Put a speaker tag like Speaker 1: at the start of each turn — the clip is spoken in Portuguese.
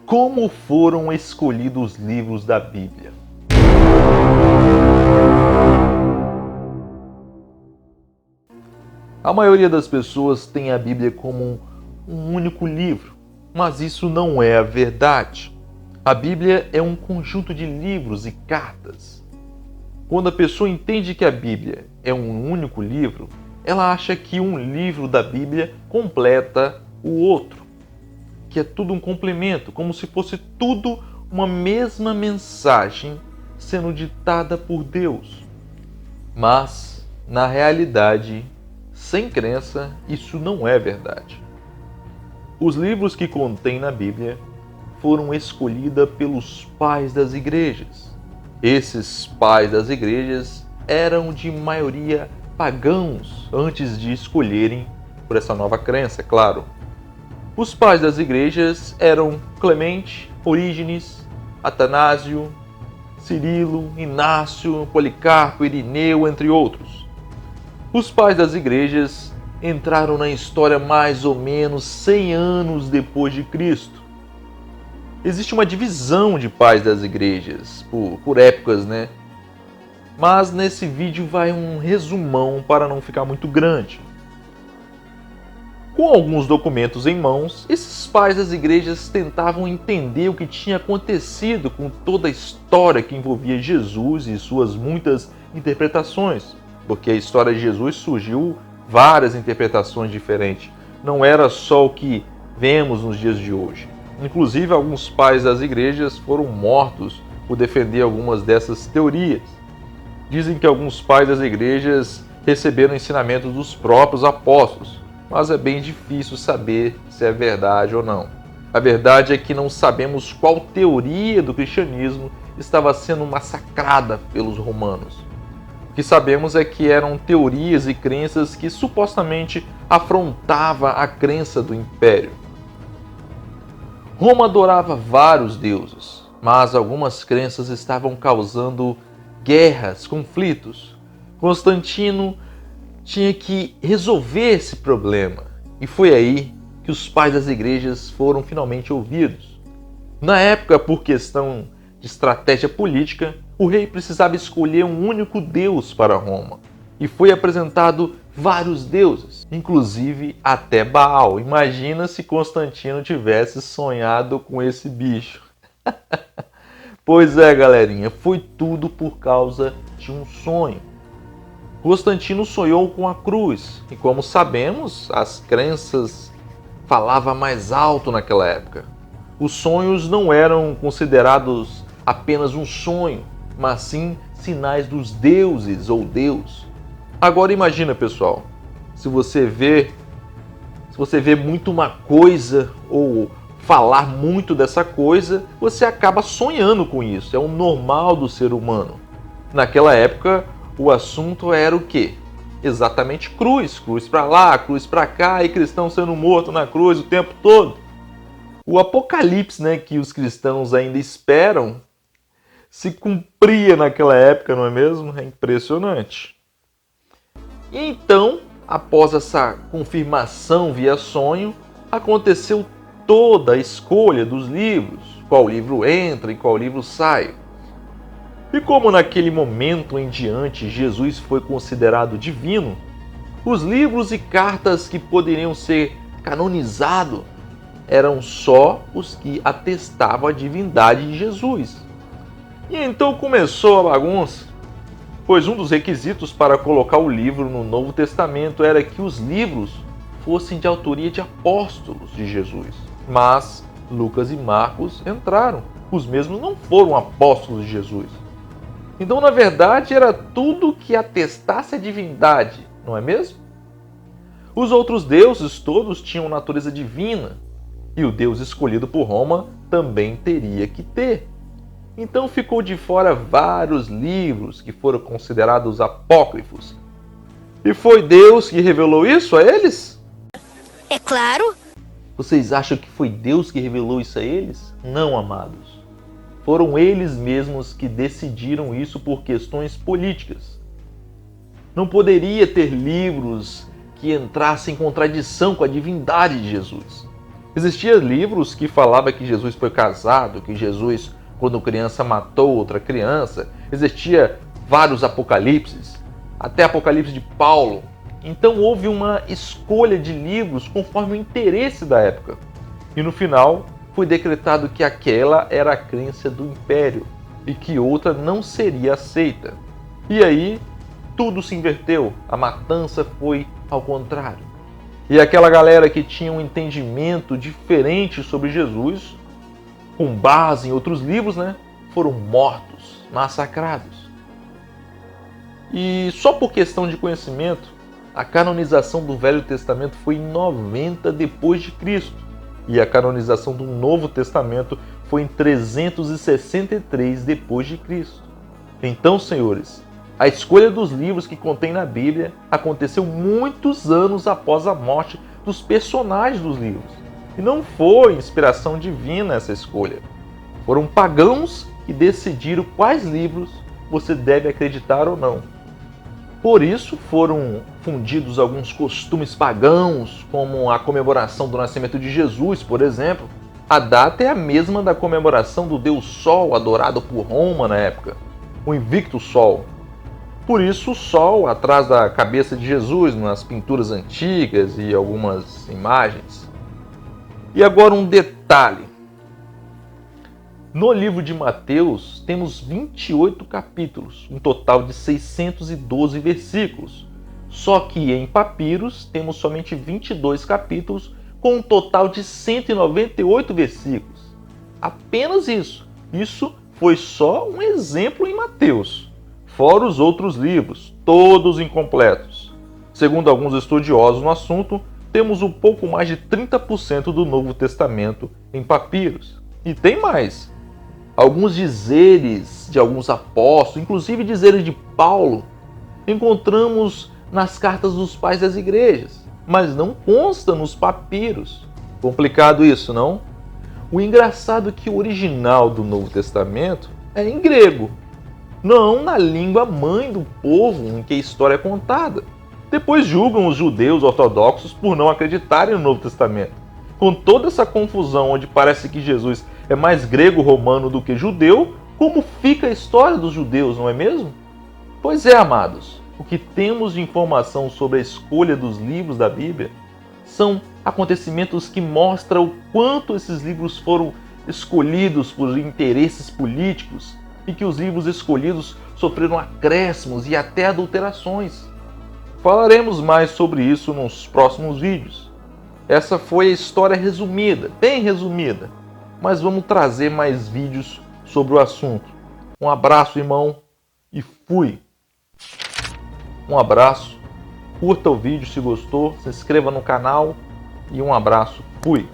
Speaker 1: Como foram escolhidos os livros da Bíblia? A maioria das pessoas tem a Bíblia como um único livro, mas isso não é a verdade. A Bíblia é um conjunto de livros e cartas. Quando a pessoa entende que a Bíblia é um único livro, ela acha que um livro da Bíblia completa o outro, que é tudo um complemento, como se fosse tudo uma mesma mensagem sendo ditada por Deus. Mas, na realidade, sem crença, isso não é verdade. Os livros que contém na Bíblia foram escolhidos pelos pais das igrejas. Esses pais das igrejas eram de maioria pagãos antes de escolherem por essa nova crença, claro. Os pais das igrejas eram Clemente, Orígenes, Atanásio, Cirilo, Inácio, Policarpo, Irineu, entre outros. Os pais das igrejas entraram na história mais ou menos 100 anos depois de Cristo. Existe uma divisão de pais das igrejas, por épocas, né? Mas nesse vídeo vai um resumão para não ficar muito grande. Com alguns documentos em mãos, esses pais das igrejas tentavam entender o que tinha acontecido com toda a história que envolvia Jesus e suas muitas interpretações, porque a história de Jesus surgiu várias interpretações diferentes. Não era só o que vemos nos dias de hoje. Inclusive, alguns pais das igrejas foram mortos por defender algumas dessas teorias. Dizem que alguns pais das igrejas receberam ensinamentos dos próprios apóstolos, mas é bem difícil saber se é verdade ou não. A verdade é que não sabemos qual teoria do cristianismo estava sendo massacrada pelos romanos. O que sabemos é que eram teorias e crenças que supostamente afrontavam a crença do império. Roma adorava vários deuses, mas algumas crenças estavam causando guerras, conflitos. Constantino tinha que resolver esse problema, e foi aí que os pais das igrejas foram finalmente ouvidos. Na época, por questão de estratégia política, o rei precisava escolher um único deus para Roma, e foi apresentado vários deuses, inclusive até Baal. Imagina se Constantino tivesse sonhado com esse bicho. Pois é, galerinha, foi tudo por causa de um sonho. Constantino sonhou com a cruz, e como sabemos, as crenças falavam mais alto naquela época. Os sonhos não eram considerados apenas um sonho, mas sim sinais dos deuses ou Deus. Agora imagina, pessoal, se você vê muito uma coisa ou falar muito dessa coisa, você acaba sonhando com isso. É o normal do ser humano. Naquela época, o assunto era o quê? Exatamente cruz. Cruz para lá, cruz para cá, e cristão sendo morto na cruz o tempo todo. O apocalipse, né, que os cristãos ainda esperam se cumpria naquela época, não é mesmo? É impressionante. E então, após essa confirmação via sonho, aconteceu toda a escolha dos livros. Qual livro entra e qual livro sai. E como naquele momento em diante Jesus foi considerado divino, os livros e cartas que poderiam ser canonizados eram só os que atestavam a divindade de Jesus. E então começou a bagunça, pois um dos requisitos para colocar o livro no Novo Testamento era que os livros fossem de autoria de apóstolos de Jesus. Mas Lucas e Marcos entraram. Os mesmos não foram apóstolos de Jesus. Então, na verdade, era tudo que atestasse a divindade, não é mesmo? Os outros deuses todos tinham natureza divina, e o Deus escolhido por Roma também teria que ter. Então ficou de fora vários livros que foram considerados apócrifos. E foi Deus que revelou isso a eles?
Speaker 2: É claro.
Speaker 1: Vocês acham que foi Deus que revelou isso a eles? Não, amados. Foram eles mesmos que decidiram isso por questões políticas. Não poderia ter livros que entrassem em contradição com a divindade de Jesus. Existiam livros que falavam que Jesus foi casado, que Jesus, quando criança, matou outra criança. Existia vários apocalipses, até Apocalipse de Paulo. Então houve uma escolha de livros conforme o interesse da época. E no final foi decretado que aquela era a crença do império e que outra não seria aceita. E aí tudo se inverteu, a matança foi ao contrário. E aquela galera que tinha um entendimento diferente sobre Jesus, com base em outros livros, foram mortos, massacrados. E só por questão de conhecimento, a canonização do Velho Testamento foi em 90 depois de Cristo, e a canonização do Novo Testamento foi em 363 depois de Cristo. Então, senhores, a escolha dos livros que contém na Bíblia aconteceu muitos anos após a morte dos personagens dos livros. E não foi inspiração divina essa escolha. Foram pagãos que decidiram quais livros você deve acreditar ou não. Por isso foram fundidos alguns costumes pagãos, como a comemoração do nascimento de Jesus, por exemplo. A data é a mesma da comemoração do deus Sol, adorado por Roma na época, o Invictus Sol. Por isso o sol atrás da cabeça de Jesus nas pinturas antigas e algumas imagens. E agora um detalhe. No livro de Mateus temos 28 capítulos, um total de 612 versículos. Só que em papiros temos somente 22 capítulos com um total de 198 versículos. Apenas isso. Isso foi só um exemplo em Mateus. Fora os outros livros, todos incompletos. Segundo alguns estudiosos no assunto, temos um pouco mais de 30% do Novo Testamento em papiros. E tem mais. Alguns dizeres de alguns apóstolos, inclusive dizeres de Paulo, encontramos nas cartas dos pais das igrejas, mas não consta nos papiros. Complicado isso, não? O engraçado é que o original do Novo Testamento é em grego, não na língua mãe do povo em que a história é contada. Depois julgam os judeus ortodoxos por não acreditarem no Novo Testamento. Com toda essa confusão onde parece que Jesus é mais grego-romano do que judeu, como fica a história dos judeus, não é mesmo? Pois é, amados, o que temos de informação sobre a escolha dos livros da Bíblia são acontecimentos que mostram o quanto esses livros foram escolhidos por interesses políticos e que os livros escolhidos sofreram acréscimos e até adulterações. Falaremos mais sobre isso nos próximos vídeos. Essa foi a história resumida, bem resumida, mas vamos trazer mais vídeos sobre o assunto. Um abraço, irmão, e fui! Um abraço, curta o vídeo se gostou, se inscreva no canal e um abraço, fui!